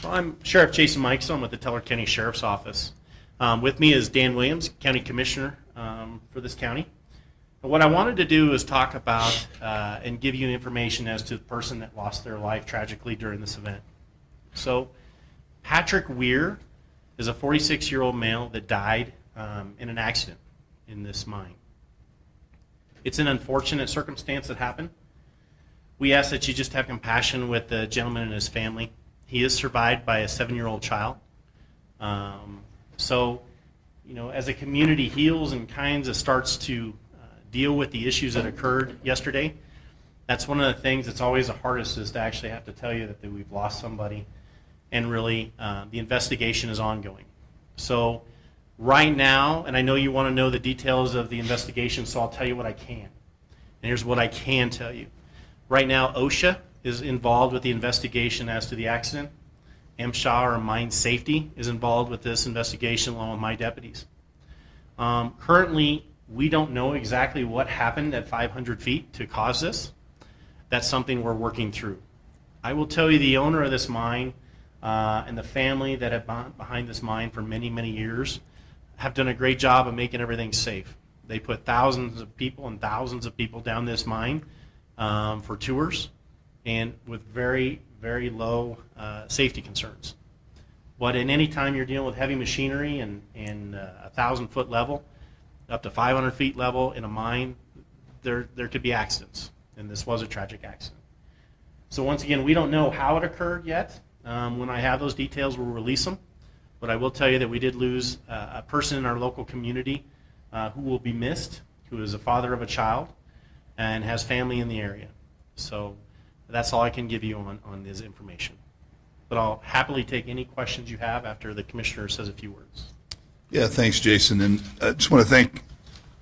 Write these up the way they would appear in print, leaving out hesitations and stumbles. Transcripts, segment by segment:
Well, I'm Sheriff Jason Mikesell. I'm with the Teller County Sheriff's Office. With me is Dan Williams, County Commissioner for this county. And what I wanted to do is talk about and give you information as to the person that lost their life tragically during this event. So, Patrick Weir is a 46-year-old male that died in an accident in this mine. It's an unfortunate circumstance that happened. We ask that you just have compassion with the gentleman and his family. He is survived by a 7-year-old child. So, you know, as a community heals and kind of starts to deal with the issues that occurred yesterday, that's one of the things that's always the hardest, is to actually have to tell you that we've lost somebody, and really the investigation is ongoing. So right now, and I know you want to know the details of the investigation, so I'll tell you what I can. And here's what I can tell you. Right now, OSHA is involved with the investigation as to the accident. MSHA, or Mine Safety, is involved with this investigation along with my deputies. Currently, we don't know exactly what happened at 500 feet to cause this. That's something we're working through. I will tell you, the owner of this mine and the family that have been behind this mine for many, many years have done a great job of making everything safe. They put thousands of people down this mine for tours, and with very, very low safety concerns. But in any time you're dealing with heavy machinery and 1,000-foot level, up to 500 feet level in a mine, there could be accidents, and this was a tragic accident. So once again, we don't know how it occurred yet. When I have those details, we'll release them. But I will tell you that we did lose a person in our local community who will be missed, who is a father of a child and has family in the area. So that's all I can give you on this information. But I'll happily take any questions you have after the commissioner says a few words. Yeah, thanks, Jason. And I just want to thank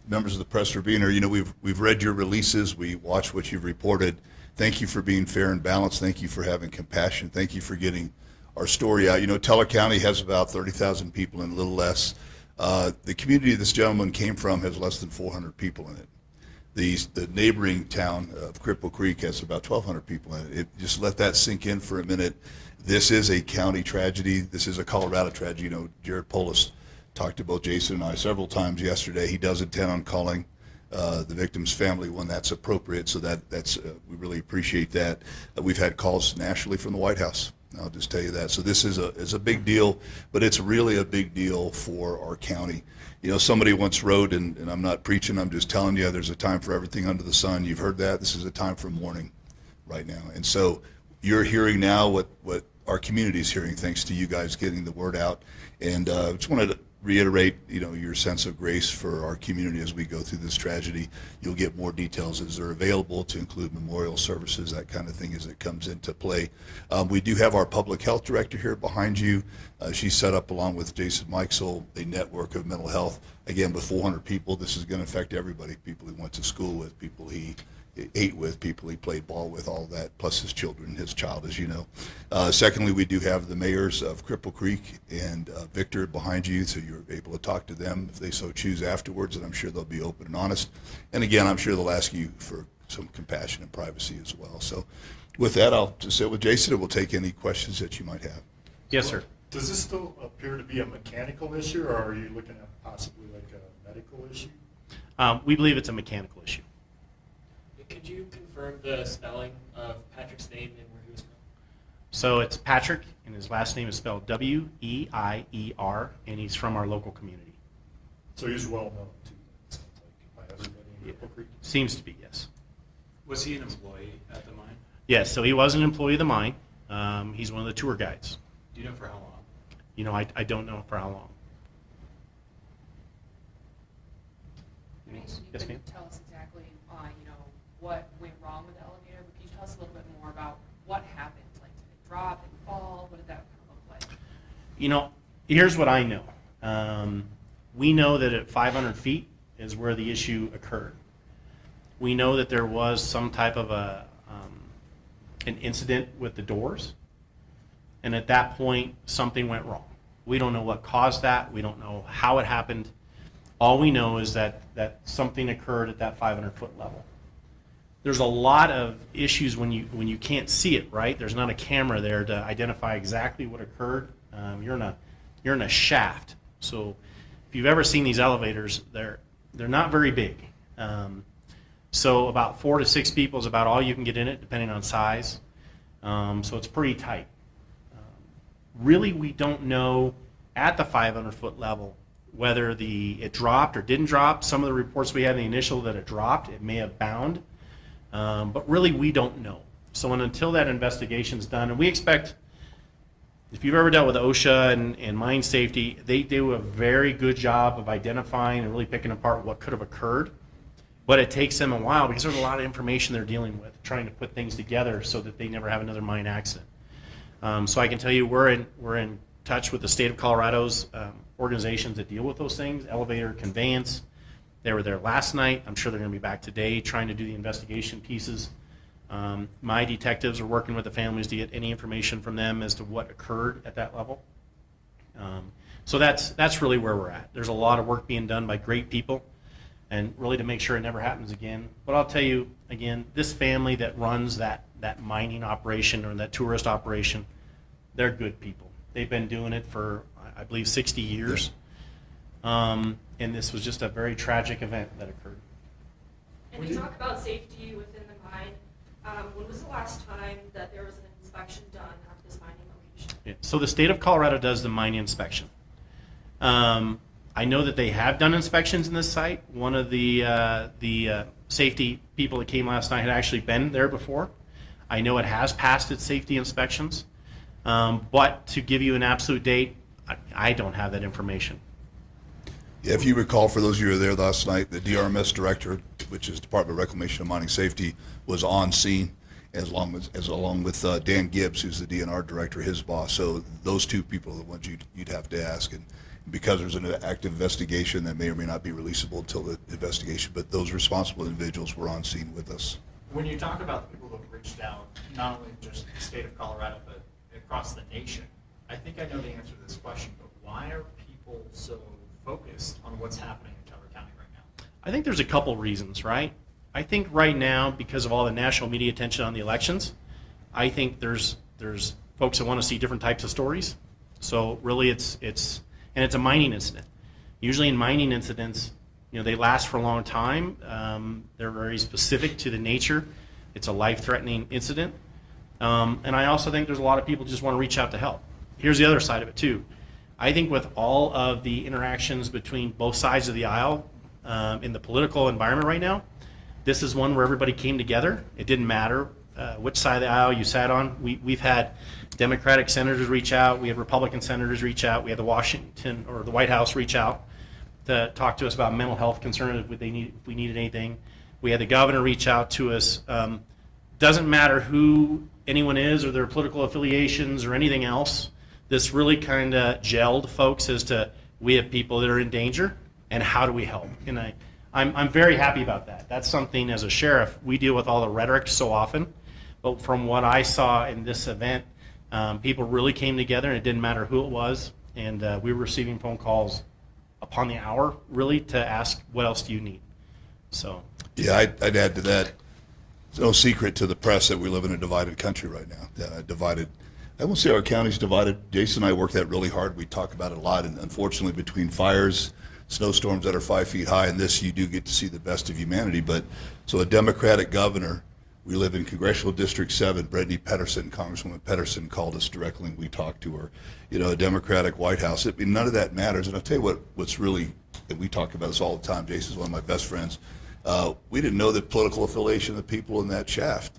members of the press for being here. You know, we've read your releases. We watched what you've reported. Thank you for being fair and balanced. Thank you for having compassion. Thank you for getting our story out. You know, Teller County has about 30,000 people and a little less. The community this gentleman came from has less than 400 people in it. The neighboring town of Cripple Creek has about 1,200 people in it. Just let that sink in for a minute. This is a county tragedy. This is a Colorado tragedy. You know, Jared Polis talked to both Jason and I several times yesterday. He does intend on calling the victim's family when that's appropriate, so that's we really appreciate that. We've had calls nationally from the White House. I'll just tell you that. So this is a big deal, but it's really a big deal for our county. You know, somebody once wrote, and I'm not preaching, I'm just telling you, there's a time for everything under the sun. You've heard that. This is a time for mourning right now. And so you're hearing now what our community is hearing, thanks to you guys getting the word out. And I just wanted to reiterate, you know, your sense of grace for our community as we go through this tragedy. You'll get more details as they're available, to include memorial services, that kind of thing, as it comes into play. We do have our public health director here behind you. She's set up, along with Jason Mikesell, a network of mental health. Again, with 400 people, this is going to affect everybody. People he went to school with, people he ate with, people he played ball with, all that, plus his children, his child, as you know. Secondly, we do have the mayors of Cripple Creek and Victor behind you, so you're able to talk to them if they so choose afterwards, and I'm sure they'll be open and honest. And again, I'm sure they'll ask you for some compassion and privacy as well. So with that, I'll just sit with Jason, and we'll take any questions that you might have. Yes, sir. Does this still appear to be a mechanical issue, or are you looking at possibly like a medical issue? We believe it's a mechanical issue. Could you confirm the spelling of Patrick's name and where he was from? So it's Patrick, and his last name is spelled W-E-I-E-R, and he's from our local community. So he's well known too, it sounds like, by everybody in Cripple Creek. Seems to be, yes. Was he an employee at the mine? Yes, so he was an employee of the mine. He's one of the tour guides. Do you know for how long? You know, I don't know for how long. Maybe Yes, you ma'am. could tell us exactly, you know, what went wrong with the elevator, but can you tell us a little bit more about what happened? Like, did it drop and fall? What did that look like? You know, here's what I know. We know that at 500 feet is where the issue occurred. We know that there was some type of an incident with the doors, and at that point, something went wrong. We don't know what caused that. We don't know how it happened. All we know is that something occurred at that 500-foot level. there's a lot of issues when you can't see it, right? There's not a camera there to identify exactly what occurred. You're in a shaft. So if you've ever seen these elevators, they're not very big. So about 4 to 6 people is about all you can get in it, depending on size. So it's pretty tight. Really, we don't know at the 500-foot level whether it dropped or didn't drop. Some of the reports we had in the initial that it dropped, it may have bound. But really, we don't know. So until that investigation's done, and we expect, if you've ever dealt with OSHA and mine safety, they do a very good job of identifying and really picking apart what could have occurred. But it takes them a while because there's a lot of information they're dealing with, trying to put things together so that they never have another mine accident. So I can tell you we're in touch with the state of Colorado's organizations that deal with those things, elevator, conveyance. They were there last night. I'm sure they're going to be back today trying to do the investigation pieces. My detectives are working with the families to get any information from them as to what occurred at that level. So that's really where we're at. There's a lot of work being done by great people, and really to make sure it never happens again. But I'll tell you, again, this family that runs that mining operation or that tourist operation, they're good people. They've been doing it for, I believe, 60 years. And this was just a very tragic event that occurred. And you talk about safety within the mine. When was the last time that there was an inspection done at this mining location? Yeah. So the state of Colorado does the mining inspection. I know that they have done inspections in this site. One of the safety people that came last night had actually been there before. I know it has passed its safety inspections. But to give you an absolute date, I don't have that information. Yeah, if you recall, for those of you who were there last night, the DRMS director, which is Department of Reclamation and Mining Safety, was on scene, along with Dan Gibbs, who's the DNR director, his boss. So those two people are the ones you'd have to ask. And because there's an active investigation that may or may not be releasable until the investigation, but those responsible individuals were on scene with us. When you talk about the people who have reached out, not only just the state of Colorado, but across the nation, I think I know the answer to this question, but why are people so focused on what's happening in Teller County right now? I think there's a couple reasons, right? I think right now, because of all the national media attention on the elections, I think there's folks that want to see different types of stories. So really it's a mining incident. Usually in mining incidents, they last for a long time. They're very specific to the nature. It's a life-threatening incident. And I also think there's a lot of people who just want to reach out to help. Here's the other side of it too. I think with all of the interactions between both sides of the aisle in the political environment right now, this is one where everybody came together. It didn't matter which side of the aisle you sat on. We've had Democratic senators reach out. We had Republican senators reach out. We had the Washington or the White House reach out to talk to us about mental health concerns if we needed anything. We had the governor reach out to us. Doesn't matter who anyone is or their political affiliations or anything else. This really kind of gelled folks as to we have people that are in danger and how do we help. And I'm very happy about that. That's something as a sheriff, we deal with all the rhetoric so often. But from what I saw in this event, people really came together and it didn't matter who it was. And we were receiving phone calls upon the hour really to ask what else do you need. So Yeah, I'd add to that. It's no secret to the press that we live in a divided country right now. I won't say our county's divided. Jason and I work that really hard. We talk about it a lot. And unfortunately, between fires, snowstorms that are 5 feet high, and this, you do get to see the best of humanity. But so a Democratic governor, we live in Congressional District 7. Brittany Pedersen, Congresswoman Pedersen, called us directly and we talked to her. A Democratic White House. None of that matters. And I'll tell you what's really, and we talk about this all the time. Jason's one of my best friends. We didn't know the political affiliation of the people in that shaft,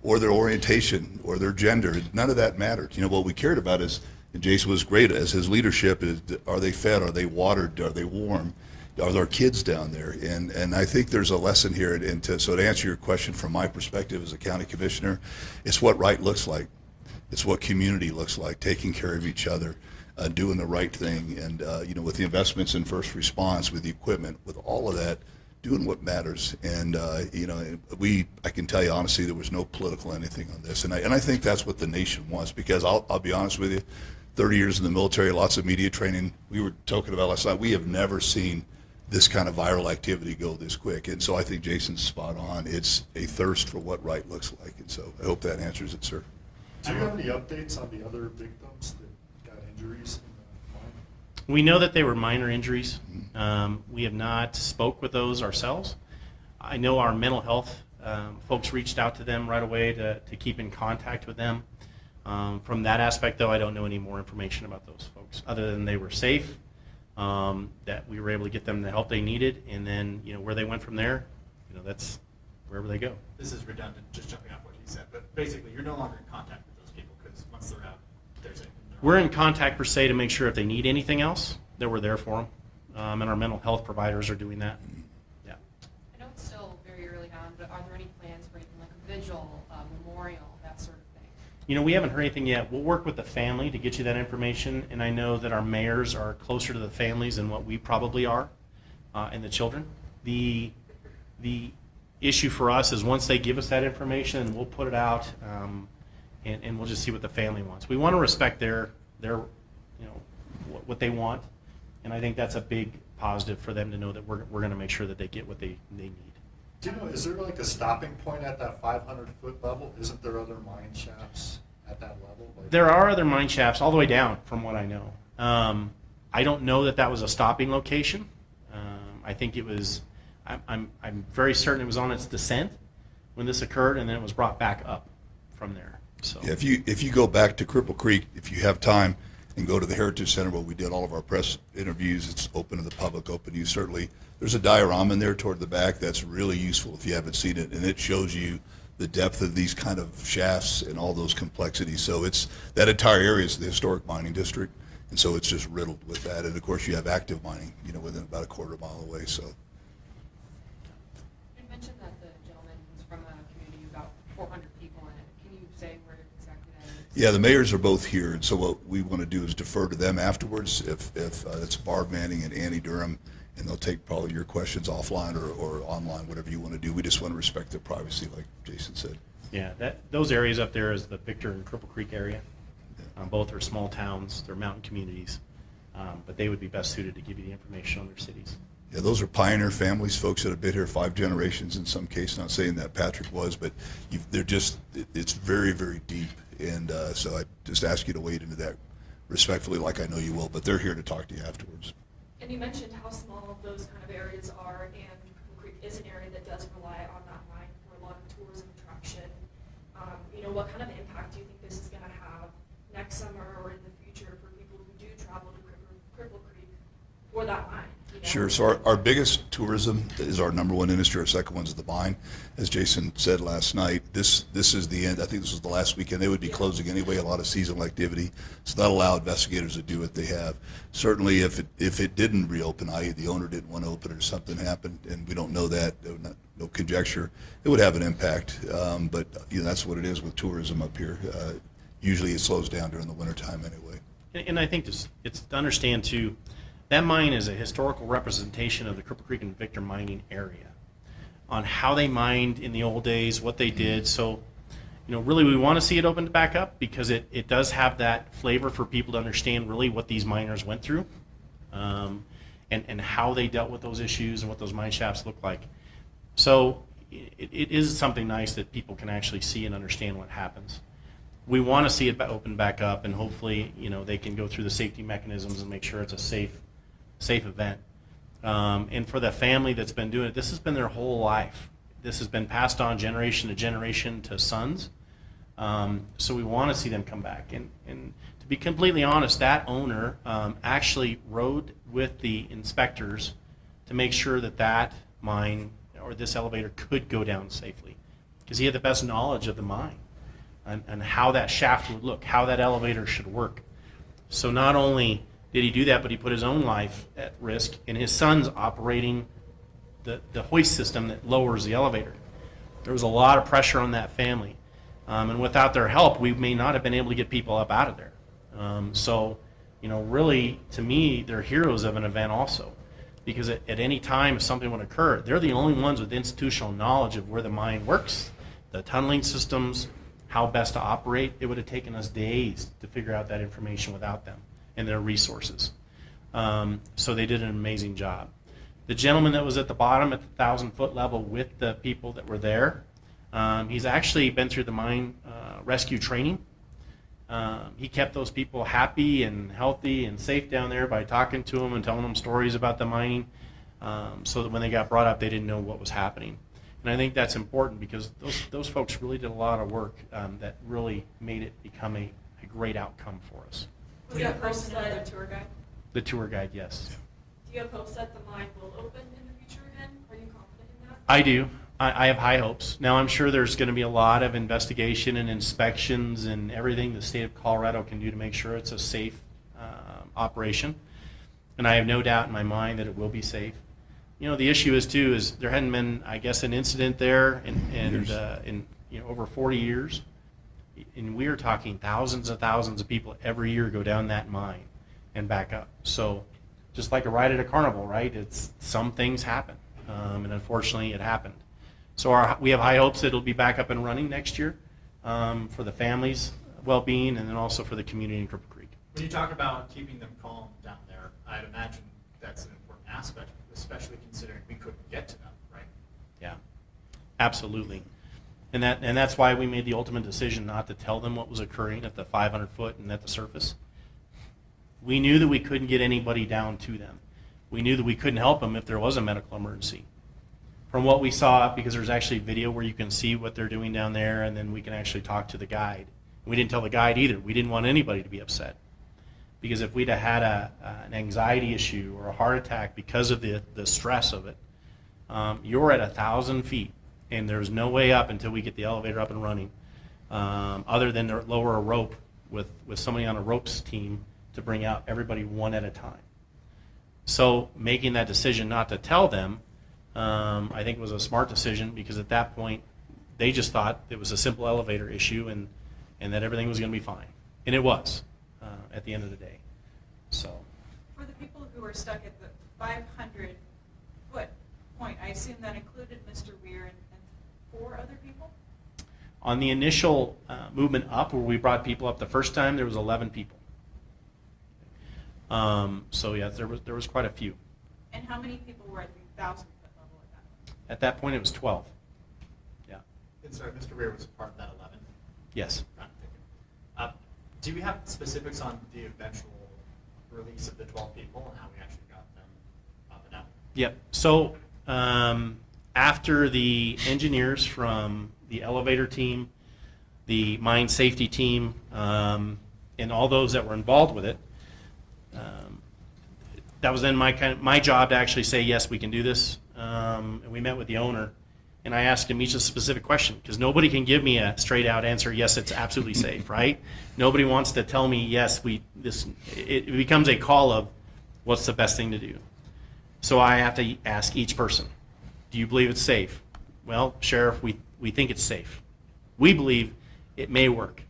or their orientation, or their gender. None of that mattered. What we cared about is, and Jason was great as his leadership, is are they fed, are they watered, are they warm, are there kids down there? And I think there's a lesson here. So to answer your question from my perspective as a county commissioner, it's what right looks like. It's what community looks like, taking care of each other, doing the right thing, and with the investments in first response, with the equipment, with all of that, doing what matters. And I can tell you honestly, there was no political anything on this, and I think that's what the nation wants. Because I'll be honest with you, 30 years in the military, lots of media training. We were talking about last night. We have never seen this kind of viral activity go this quick. And so I think Jason's spot on. It's a thirst for what right looks like. And so I hope that answers it, sir. Do you have any updates on the other victims that got injuries in the mine? We know that they were minor injuries. We have not spoke with those ourselves. I know our mental health folks reached out to them right away to keep in contact with them. From that aspect, though, I don't know any more information about those folks, other than they were safe, that we were able to get them the help they needed, and then, where they went from there, that's wherever they go. This is redundant, just jumping off what he said, but basically, you're no longer in contact with those people, because once they're out, there's a... We're in contact, per se, to make sure if they need anything else, that we're there for them, and our mental health providers are doing that. Yeah. I know it's still very early on, but are there any plans for anything like a vigil, memorial, that sort of thing? We haven't heard anything yet. We'll work with the family to get you that information, and I know that our mayors are closer to the families than what we probably are, and the children. The issue for us is once they give us that information, we'll put it out, and we'll just see what the family wants. We want to respect their what they want, and I think that's a big positive for them to know that we're going to make sure that they get what they need. Do you know, is there like a stopping point at that 500-foot level? Isn't there other mine shafts at that level? There are other mine shafts all the way down, from what I know. I don't know that was a stopping location. I think it was. I'm very certain it was on its descent when this occurred, and then it was brought back up from there. So Yeah, if you go back to Cripple Creek, if you have time, and go to the Heritage Center where we did all of our press interviews, it's open to the public, open to you. Certainly, there's a diorama in there toward the back that's really useful if you haven't seen it, and it shows you the depth of these kind of shafts and all those complexities. So it's that entire area is the historic mining district, and so it's just riddled with that. And of course, you have active mining, within about a quarter mile away. So. You mentioned that the gentleman was from a community of about 400 people in it. Can you say where exactly that is? Yeah, the mayors are both here, and so what we want to do is defer to them afterwards. If it's Barb Manning and Annie Durham, and they'll take probably your questions offline or online, whatever you want to do. We just want to respect their privacy, like Jason said. yeah, those areas up there is the Victor and Cripple Creek area. Both are small towns, they're mountain communities, but they would be best suited to give you the information on their cities. Yeah, those are pioneer families, folks that have been here 5 generations in some cases. Not saying that Patrick was, but it's very, very deep. And so I just ask you to wade into that respectfully, like I know you will, but they're here to talk to you afterwards. And you mentioned how small those kind of areas are, and Cripple Creek is an area that does rely on that mine for a lot of tourism attraction. What kind of impact do you think this is going to have next summer or in the future for people who do travel to Cripple Creek for that mine? Sure. So our biggest tourism is our number one industry. Our second one's the mine. As Jason said last night, this is the end. I think this was the last weekend. They would be closing anyway, a lot of seasonal activity. So that'll allow investigators to do what they have. Certainly if it didn't reopen, i.e. the owner didn't want to open it or something happened, and we don't know that, no conjecture, it would have an impact. But that's what it is with tourism up here. Usually it slows down during the wintertime anyway. And I think it's to understand too, that mine is a historical representation of the Cripple Creek and Victor mining area, on how they mined in the old days, what they did. So, really we want to see it opened back up because it does have that flavor for people to understand really what these miners went through, and how they dealt with those issues and what those mine shafts look like. So it is something nice that people can actually see and understand what happens. We want to see it open back up, and hopefully, they can go through the safety mechanisms and make sure it's a safe event. And for the family that's been doing it, this has been their whole life. This has been passed on generation to generation to sons. So we want to see them come back. And to be completely honest, that owner actually rode with the inspectors to make sure that mine or this elevator could go down safely, because he had the best knowledge of the mine and how that shaft would look, how that elevator should work. So not only did he do that, but he put his own life at risk, and his son's operating the hoist system that lowers the elevator. There was a lot of pressure on that family, and without their help, we may not have been able to get people up out of there. So, really, to me, they're heroes of an event also, because at any time if something would occur, they're the only ones with institutional knowledge of where the mine works, the tunneling systems, how best to operate. It would have taken us days to figure out that information without them and their resources. So they did an amazing job. The gentleman that was at the bottom at the 1,000-foot level with the people that were there, he's actually been through the mine rescue training. He kept those people happy and healthy and safe down there by talking to them and telling them stories about the mining, so that when they got brought up, they didn't know what was happening. And I think that's important because those folks really did a lot of work that really made it become a great outcome for us. Was that posted at the tour guide? The tour guide, yes. Do you have hopes that the mine will open in the future again? Are you confident in that? I do. I have high hopes. Now, I'm sure there's going to be a lot of investigation and inspections and everything the state of Colorado can do to make sure it's a safe operation. And I have no doubt in my mind that it will be safe. You know, the issue is, too, is there hadn't been, I guess, an incident there in over 40 years. And we are talking thousands and thousands of people every year go down that mine and back up. So just like a ride at a carnival, right? Some things happen, and unfortunately it happened. So we have high hopes that it'll be back up and running next year for the family's well-being and then also for the community in Cripple Creek. When you talk about keeping them calm down there, I'd imagine that's an important aspect, especially considering we couldn't get to them, right? Yeah, absolutely. And that's why we made the ultimate decision not to tell them what was occurring at the 500-foot and at the surface. We knew that we couldn't get anybody down to them. We knew that we couldn't help them if there was a medical emergency. From what we saw, because there's actually video where you can see what they're doing down there, and then we can actually talk to the guide. We didn't tell the guide either. We didn't want anybody to be upset. Because if we'd have had an anxiety issue or a heart attack because of the stress of it, you're at 1,000 feet, and there's no way up until we get the elevator up and running, other than to lower a rope with somebody on a ropes team to bring out everybody one at a time. So making that decision not to tell them, I think was a smart decision, because at that point they just thought it was a simple elevator issue and that everything was going to be fine. And it was at the end of the day. So For the people who are stuck at the 500-foot point, I assume that included Mr. Weir and 4 other people? on the initial movement up, where we brought people up the first time, there was 11 people. So yeah, there was quite a few. And how many people were at the 1,000-foot level at that point? At that point, it was 12. Yeah. And sorry, Mr. Weir was a part of that 11? Yes. Do we have specifics on the eventual release of the 12 people and how we actually got them up and out? Yep. So after the engineers from the elevator team, the mine safety team, and all those that were involved with it, that was then my job to actually say, yes, we can do this. And we met with the owner, and I asked him each a specific question, because nobody can give me a straight out answer, yes, it's absolutely safe, right? Nobody wants to tell me, yes, it becomes a call of what's the best thing to do. So I have to ask each person, do you believe it's safe? Well, Sheriff, we think it's safe. We believe it may work.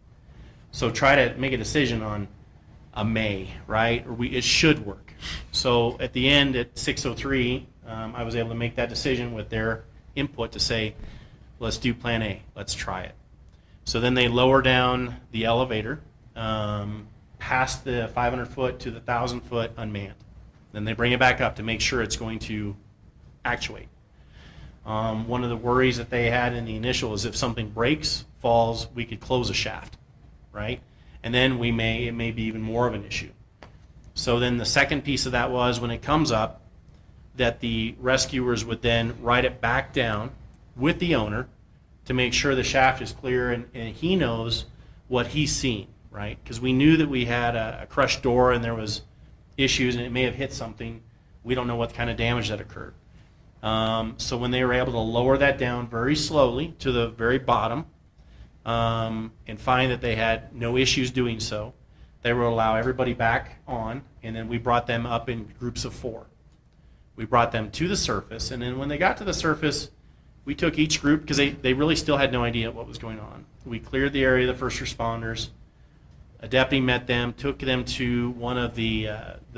So try to make a decision on a may, right? Or it should work. So at the end, at 6:03, I was able to make that decision with their input to say, let's do plan A, let's try it. So then they lower down the elevator past the 500-foot to the 1,000-foot unmanned. Then they bring it back up to make sure it's going to actuate. One of the worries that they had in the initial is if something breaks, falls, we could close a shaft, right? And then it may be even more of an issue. So then the second piece of that was when it comes up, that the rescuers would then ride it back down with the owner to make sure the shaft is clear and he knows what he's seen, right? Because we knew that we had a crushed door and there was issues and it may have hit something. We don't know what kind of damage that occurred. So when they were able to lower that down very slowly to the very bottom and find that they had no issues doing so, they would allow everybody back on, and then we brought them up in groups of 4. We brought them to the surface, and then when they got to the surface, we took each group, because they really still had no idea what was going on. We cleared the area of the first responders. A deputy met them, took them to one of the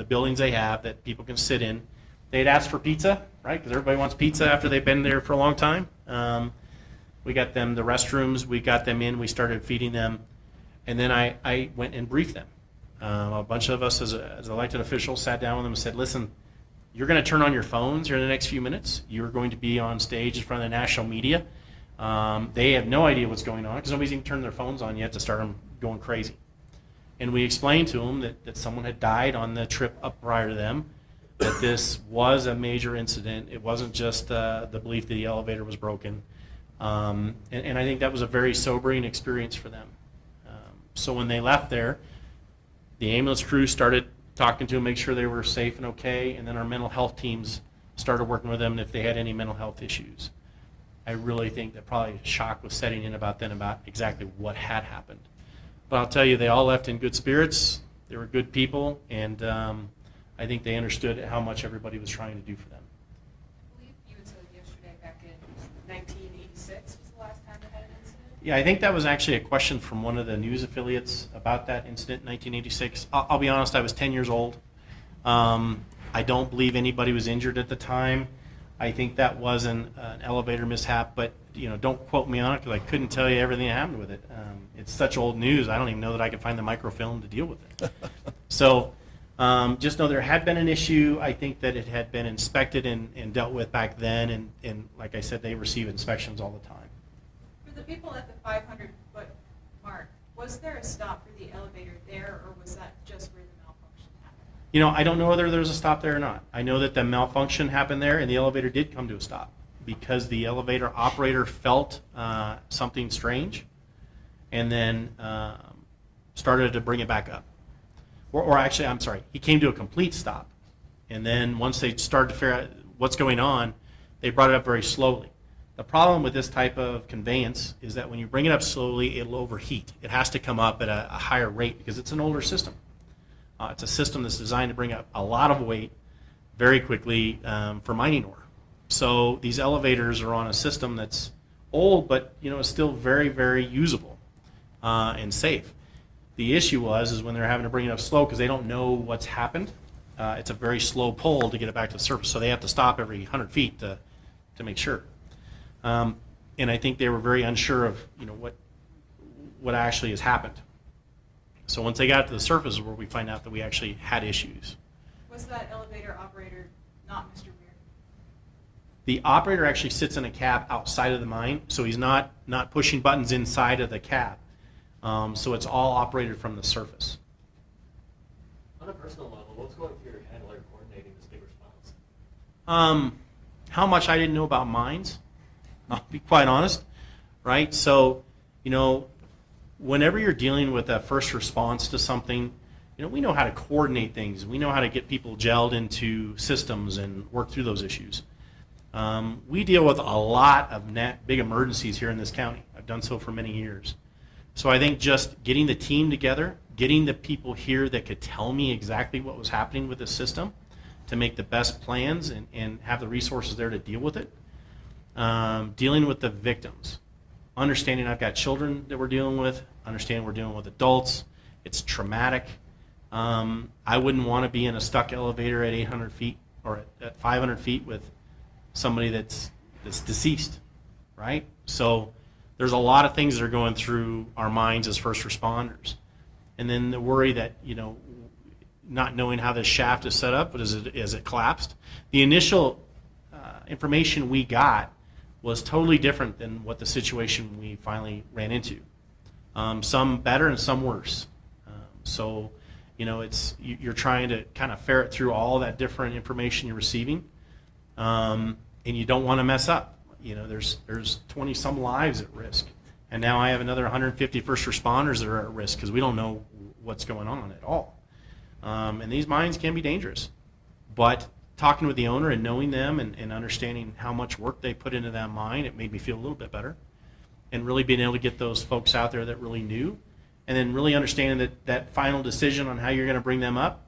buildings they have that people can sit in. They'd asked for pizza, right, because everybody wants pizza after they've been there for a long time. We got them the restrooms, we got them in, we started feeding them, and then I went and briefed them. A bunch of us as elected officials sat down with them and said, listen, you're going to turn on your phones here in the next few minutes. You're going to be on stage in front of the national media. They have no idea what's going on because nobody's even turned their phones on yet to start them going crazy. And we explained to them that someone had died on the trip up prior to them, that this was a major incident. It wasn't just the belief that the elevator was broken. And I think that was a very sobering experience for them. So when they left there, the ambulance crew started talking to them, make sure they were safe and okay, and then our mental health teams started working with them if they had any mental health issues. I really think that probably shock was setting in about then about exactly what had happened. But I'll tell you, they all left in good spirits. They were good people, and I think they understood how much everybody was trying to do for them. I believe you had said yesterday back in 1986 was the last time they had an incident. Yeah, I think that was actually a question from one of the news affiliates about that incident in 1986. I'll be honest, I was 10 years old. I don't believe anybody was injured at the time. I think that was an elevator mishap, but don't quote me on it because I couldn't tell you everything that happened with it. It's such old news, I don't even know that I could find the microfilm to deal with it. So just know there had been an issue. I think that it had been inspected and dealt with back then, and like I said, they receive inspections all the time. For the people at the 500-foot mark, was there a stop for the elevator there, or was that just where the malfunction happened? I don't know whether there was a stop there or not. I know that the malfunction happened there, and the elevator did come to a stop because the elevator operator felt something strange, and then started to bring it back up. Or actually, I'm sorry, he came to a complete stop, and then once they started to figure out what's going on, they brought it up very slowly. The problem with this type of conveyance is that when you bring it up slowly, it'll overheat. It has to come up at a higher rate because it's an older system. It's a system that's designed to bring up a lot of weight very quickly for mining ore. So these elevators are on a system that's old, but is still very, very usable and safe. The issue is when they're having to bring it up slow because they don't know what's happened. It's a very slow pull to get it back to the surface, so they have to stop every 100 feet to make sure. And I think they were very unsure of what actually has happened. So once they got to the surface is where we find out that we actually had issues. Was that elevator operator not Mr. Weir? The operator actually sits in a cab outside of the mine, so he's not pushing buttons inside of the cab. So it's all operated from the surface. On a personal level, what's going through your head while you're coordinating this big response? How much I didn't know about mines, I'll be quite honest, right? So, whenever you're dealing with a first response to something, we know how to coordinate things. We know how to get people gelled into systems and work through those issues. We deal with a lot of big emergencies here in this county. I've done so for many years. So I think just getting the team together, getting the people here that could tell me exactly what was happening with the system to make the best plans and have the resources there to deal with it. Dealing with the victims. Understanding I've got children that we're dealing with, understanding we're dealing with adults. It's traumatic. I wouldn't want to be in a stuck elevator at 800 feet or at 500 feet with somebody that's deceased, right? So there's a lot of things that are going through our minds as first responders. And then the worry that, not knowing how this shaft is set up, but as it collapsed. The initial information we got was totally different than what the situation we finally ran into. Some better and some worse. So, you're trying to kind of ferret through all that different information you're receiving, and you don't want to mess up. There's 20 some lives at risk, and now I have another 150 first responders that are at risk because we don't know what's going on at all. And these mines can be dangerous, but talking with the owner and knowing them and understanding how much work they put into that mine, it made me feel a little bit better, and really being able to get those folks out there that really knew, and then really understanding that final decision on how you're going to bring them up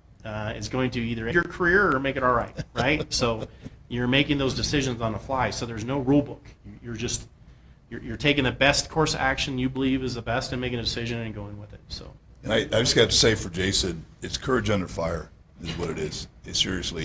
is going to either end your career or make it all right, right? So you're making those decisions on the fly, so there's no rule book. You're taking the best course of action you believe is the best and making a decision and going with it. So. And I just got to say for Jason, it's courage under fire is what it is. Seriously,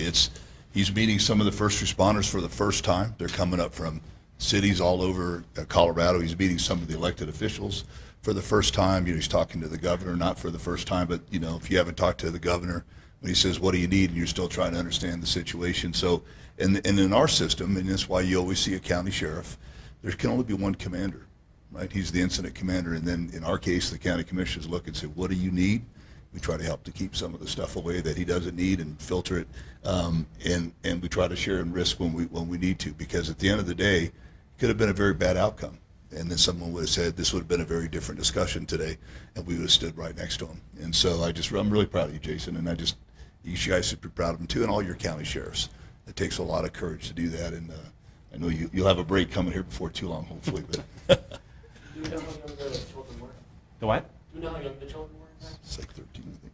he's meeting some of the first responders for the first time. They're coming up from cities all over Colorado. He's meeting some of the elected officials for the first time. He's talking to the governor, not for the first time, but if you haven't talked to the governor, when he says, what do you need? And you're still trying to understand the situation. So, and in our system, and that's why you always see a county sheriff, there can only be one commander, right? He's the incident commander. And then in our case, the county commissioners look and say, what do you need? We try to help to keep some of the stuff away that he doesn't need and filter it. And we try to share in risk when we need to, because at the end of the day, it could have been a very bad outcome. And then someone would have said, this would have been a very different discussion today, and we would have stood right next to him. And so I'm really proud of you, Jason, and you guys should be proud of him too, and all your county sheriffs. It takes a lot of courage to do that, and I know you'll have a break coming here before too long, hopefully. But Do we know how young the children were? The what? Do we know how young the children were? it's like 13, I think.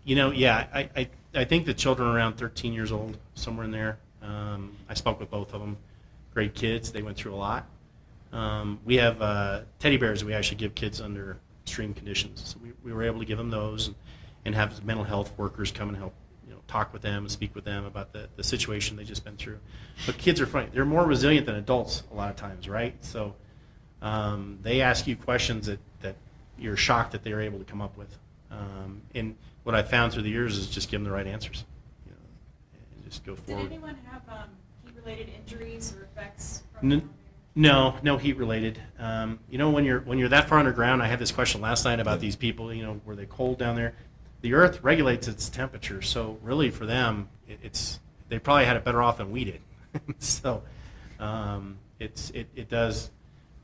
You know, yeah, I think the children are around 13 years old, somewhere in there. I spoke with both of them. Great kids. They went through a lot. We have teddy bears that we actually give kids under extreme conditions. So we were able to give them those and have mental health workers come and help, talk with them and speak with them about the situation they've just been through. But kids are funny. They're more resilient than adults a lot of times, right? So they ask you questions that you're shocked that they're able to come up with. And what I found through the years is just give them the right answers. And just go forward. Did anyone have heat-related injuries or effects from the No, no heat related. When you're that far underground, I had this question last night about these people. Were they cold down there? The Earth regulates its temperature, so really for them, they probably had it better off than we did. So it does.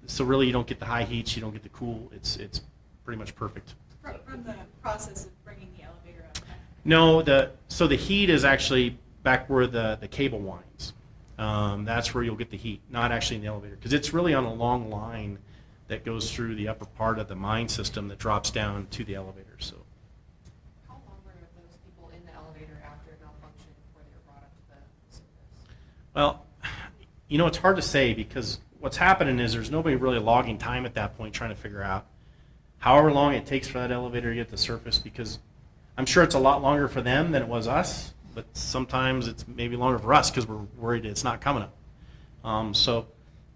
So really, you don't get the high heats, you don't get the cool. It's pretty much perfect. From the process of bringing the elevator up? No, the heat is actually back where the cable winds. That's where you'll get the heat, not actually in the elevator, because it's really on a long line that goes through the upper part of the mine system that drops down to the elevator. So, How long were those people in the elevator after it malfunctioned before they were brought up to the surface? well, it's hard to say, because what's happening is there's nobody really logging time at that point trying to figure out however long it takes for that elevator to get to the surface, because I'm sure it's a lot longer for them than it was us. But sometimes it's maybe longer for us because we're worried it's not coming up. So,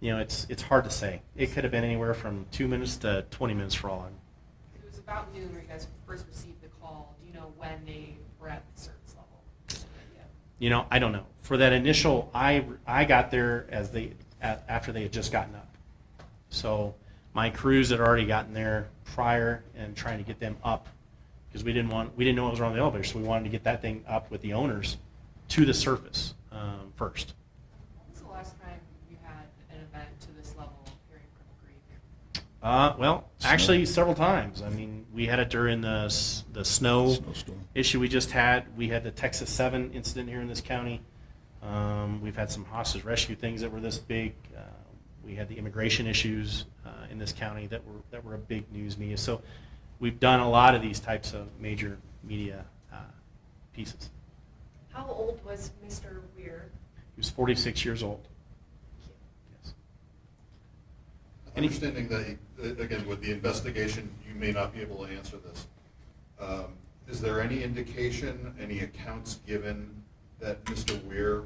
it's hard to say. It could have been anywhere from 2 minutes to 20 minutes for all I know. It was about noon when you guys first received the call. Do you know when they were at the service level? Yeah. I don't know. For that initial, I got there after they had just gotten up. So my crews had already gotten there prior and trying to get them up, because we didn't know what was wrong with the elevator, so we wanted to get that thing up with the owners to the surface first. When was the last time you had an event to this level here in Cripple Creek? Well, actually several times. I mean, we had it during the Snowstorm. issue we just had. We had the Texas 7 incident here in this county. We've had some hostage rescue things that were this big. We had the immigration issues in this county that were a big news media. So we've done a lot of these types of major media pieces. How old was Mr. Weir? He was 46 years old. Yes. Understanding that, again, with the investigation, you may not be able to answer this. Is there any indication, any accounts given that Mr. Weir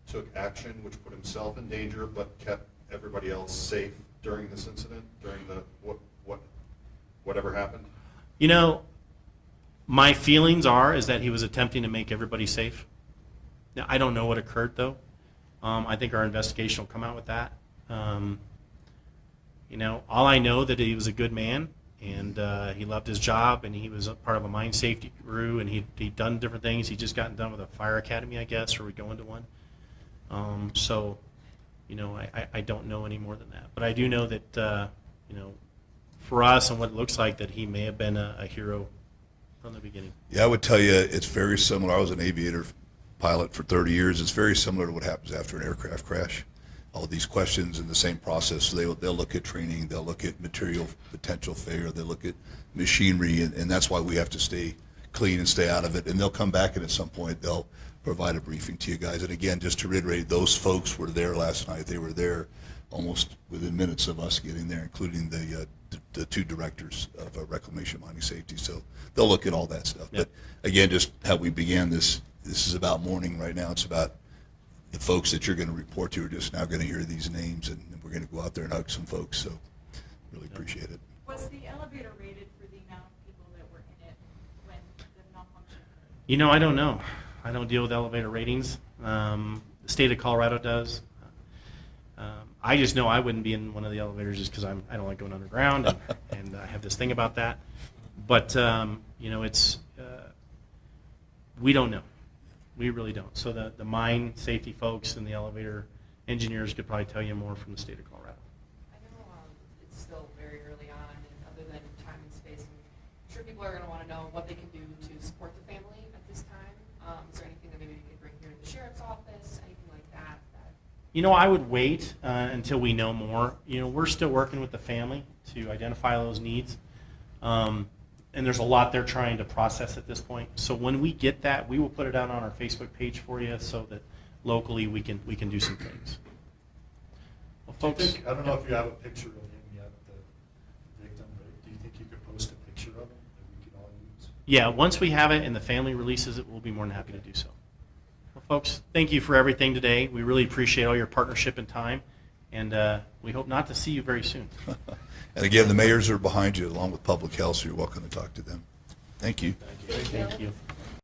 took action which put himself in danger but kept everybody else safe during this incident, during whatever happened? My feelings is that he was attempting to make everybody safe. Now, I don't know what occurred, though. I think our investigation will come out with that. All I know that he was a good man, and he loved his job, and he was a part of a mine safety crew, and he'd done different things. He'd just gotten done with a fire academy, I guess, or we go into one. I don't know any more than that. But I do know that, for us and what it looks like, that he may have been a hero from the beginning. Yeah, I would tell you it's very similar. I was an aviator pilot for 30 years. It's very similar to what happens after an aircraft crash. All these questions in the same process. So they'll look at training, they'll look at material potential failure, they'll look at machinery, and that's why we have to stay clean and stay out of it. And they'll come back, and at some point they'll provide a briefing to you guys. And again, just to reiterate, those folks were there last night. They were there almost within minutes of us getting there, including the two directors of reclamation mining safety. So they'll look at all that stuff. Yep. But again, just how we began this is about mourning right now. It's about the folks that you're going to report to are just now going to hear these names, and we're going to go out there and hug some folks. So really appreciate it. Was the elevator rated for the amount of people that were in it when the malfunction occurred? You know, I don't know. I don't deal with elevator ratings. The state of Colorado does. I just know I wouldn't be in one of the elevators just because I don't like going underground, and I have this thing about that. But you know, it's we don't know. We really don't. So the mine safety folks and the elevator engineers could probably tell you more from the state of Colorado. I know it's still very early on, and other than time and space, I'm sure people are going to want to know what they can do to support the family at this time. Is there anything that maybe we could bring here to the sheriff's office, anything like that? You know, I would wait until we know more. You know, we're still working with the family to identify those needs. And there's a lot they're trying to process at this point. So when we get that, we will put it out on our Facebook page for you so that locally we can do some things. Well, folks, I don't know if you have a picture of him yet, the victim, but do you think you could post a picture of him that we could all use? yeah, once we have it and the family releases it, we'll be more than happy to do so. Well, folks, thank you for everything today. We really appreciate all your partnership and time, and we hope not to see you very soon. And again, the mayors are behind you along with public health, so you're welcome to talk to them. Thank you. Thank you.